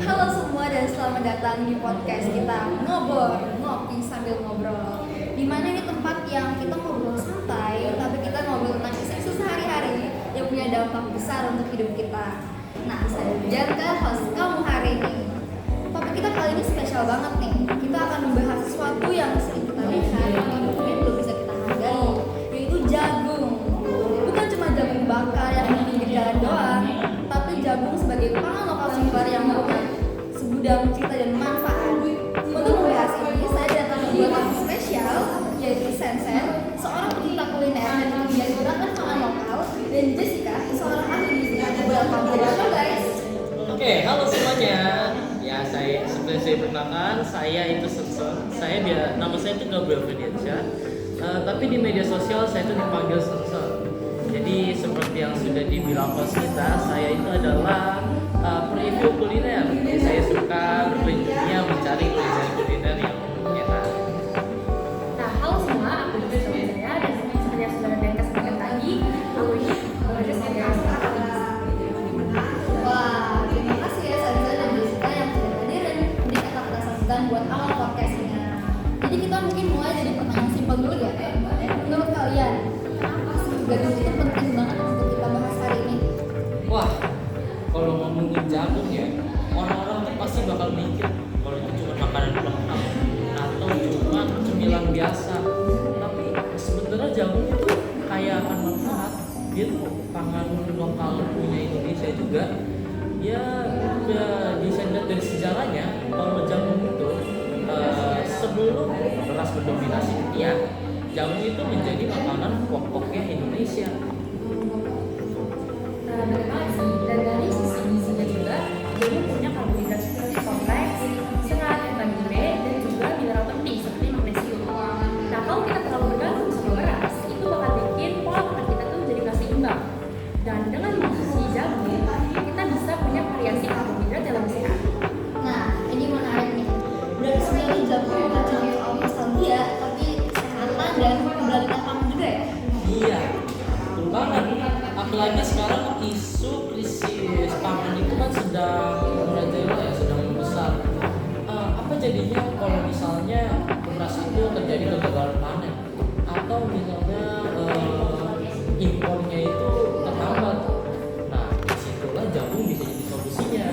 Halo semua dan selamat datang di podcast kita Ngobrol, ngopi sambil ngobrol. Dimana ini tempat yang kita ngobrol santai, tapi kita ngobrol tentang isu sehari-hari yang punya dampak besar untuk hidup kita. Nah, saya Bianca, host kamu hari ini. Topik kita kali ini spesial banget nih. Kita akan membahas sesuatu yang sering kita lihat, tapi mungkin belum bisa kita hargai, yaitu jagung. Bukan cuma jagung bakar yang di pinggir jalan doang, tapi jagung sebagai pangan lokal sumber yang punya segudang cerita dan manfaat. Untuk membahas ini, saya datang ke dua tamu spesial, yaitu Sensen, seorang pecinta kuliner dan penggiat gerakan pangan lokal, dan Jessica, seorang ahli gizi. Welcome to the show, guys. Oke, halo semuanya. Ya, seperti saya perkenalkan, saya itu Sensen. Nama saya itu Gabriel Ferdiansyah. Tapi di media sosial saya itu dipanggil Sensen. Jadi seperti yang sudah dibilang host kita, saya itu adalah preview kuliner. Jadi saya suka berkeliling dunia mencari kuliner yang enak. Nah, halo semua, aku juga saya dan seperti yang sudah Bianca sampaikan tadi, aku ini bekerja sebagai asisten ahli gizi. Wah, terima kasih ya Sensen dan Jessica yang sudah hadir dan memberikan kata saksikan buat awal podcast ini. Jadi kita mungkin mulai dari pertanyaan simpel dulu ya. Menurut kalian, kenapa sih jagung itu penting banget untuk kita bahas hari ini? Wah, kalau ngomongin jagung ya, orang-orang tuh pasti bakal mikir kalau itu cuma makanan pelengkap atau cuma cemilan biasa. Tapi sebenarnya jagung itu kaya akan manfaat. Dia tuh pangan lokal punya Indonesia juga. Ya, bisa dilihat dari sejarahnya kalau jagung itu sebelum beras mendominasi dunia, jagung itu menjadi makanan pokoknya Indonesia. Bagaimana sih? Dan dari sisi gizinya juga, jagung punya karbohidrat seperti kompleks, serat, vitamin B, dan juga mineral penting seperti magnesium. Nah, kalau kita terlalu bergantung sama beras, itu bakal bikin pola makan kita tuh jadi nggak seimbang. Dan dengan mengisi jagung, kita bisa punya variasi karbohidrat yang lebih sehat. Nah, ini menarik nih. Berarti sebenarnya jagung bukan cuma soal nostalgia, tapi kesehatan dan keberlanjutan pangan juga ya? Iya, betul banget. Apalagi sekarang isu krisis pangan itu kan sedang merajalela ya, sedang membesar. Apa jadinya kalau misalnya beras itu terjadi kegagalan panen atau misalnya impornya itu terhambat? Nah, disitulah jagung bisa jadi solusinya.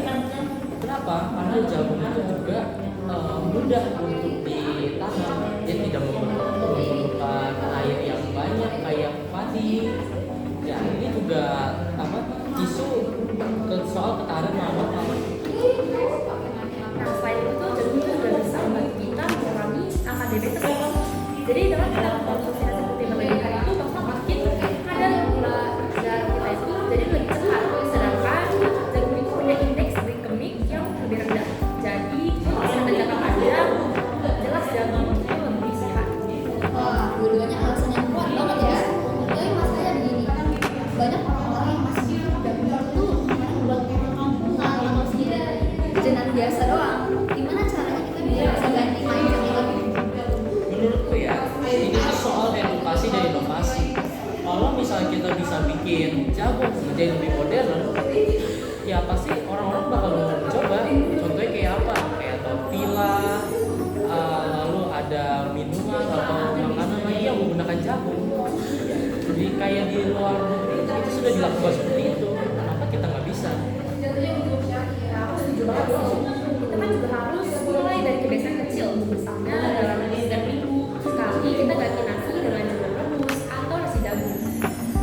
Kenapa? Karena jagung itu juga mudah untuk ditanam, dia tidak memerlukan air yang banyak kayak padi. Ya, ini juga isu soal ketahanan pangan. Nah, selain itu, jagung itu juga bisa membantu kita mengurangi angka diabetes. Jadi dengan kita mengkonsumsi nasi putih berlebihan itu bakal makin kadar gula darah kita itu jadi lebih cepat. Sedangkan jagung itu punya indeks glikemik yang lebih rendah. Jadi untuk kesehatan jangka panjang, jelas jagung itu lebih sehat. Wah, dua-duanya alasan yang kuat banget ya. Tapi masalahnya begini, banyak orang-orang yang masih pikir jagung itu makanan buat kampungan atau sekedar jajanan biasa doang. Gimana caranya kita bisa ganti mindset itu? Menurutku ya, ini tuh soal edukasi dan inovasi. Kalau misalnya kita bisa bikin jagung menjadi lebih modern, ya pasti orang-orang bakal mencoba. Contohnya kayak apa? Kayak tortilla, lalu ada minuman atau makanan lagi yang menggunakan jagung. Jadi kayak di luar negeri itu sudah dilakukan seperti itu. Kenapa kita nggak bisa? Nah, aku setuju banget sih. Kita kan juga harus mulai dari kebiasaan kecil. Misalnya dalam setiap minggu sekali kita ganti nasi dengan jagung rebus atau nasi jagung.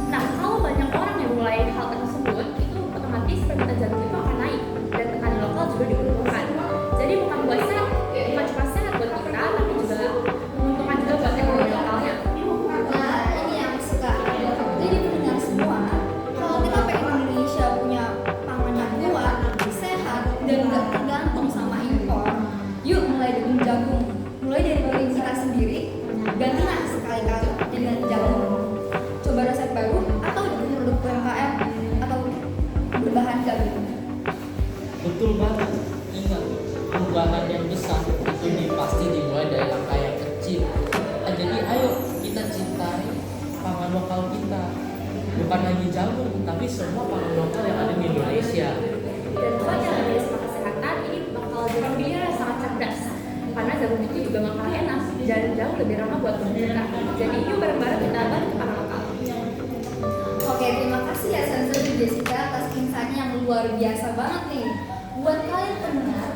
Nah, kalau banyak orang yang mulai hal tersebut, itu otomatis permintaan jagung itu akan naik dan petani lokal juga diuntungkan. Jadi bukan cuma sehat buat kita, tapi juga menguntungkan juga buat ekonomi lokalnya. Nah, ini yang aku suka. Jadi pendengar semua, kalau kita pengen Indonesia punya pangan yang kuat, sehat, dan nggak tergantung sama impor, yuk mulai dari jagung. Mulai dari diri kita sendiri, gantilah sekali-kali dengan jagung. Coba resep baru atau dari produk UMKM atau berbahan jagung. Betul banget. Ingat, perubahan yang besar itu pasti dimulai dari langkah yang kecil. Jadi ayo kita cintai pangan lokal kita. Bukan hanya jagung, tapi semua pangan lokal yang ada di Indonesia. jagung itu juga nggak kalah enak dan jauh lebih ramah buat tubuh kita. Jadi yuk bareng-bareng kita bantu para lokal. Oke, terima kasih ya Sansa dan Jessica atas insight yang luar biasa banget nih. Buat kalian pendengar,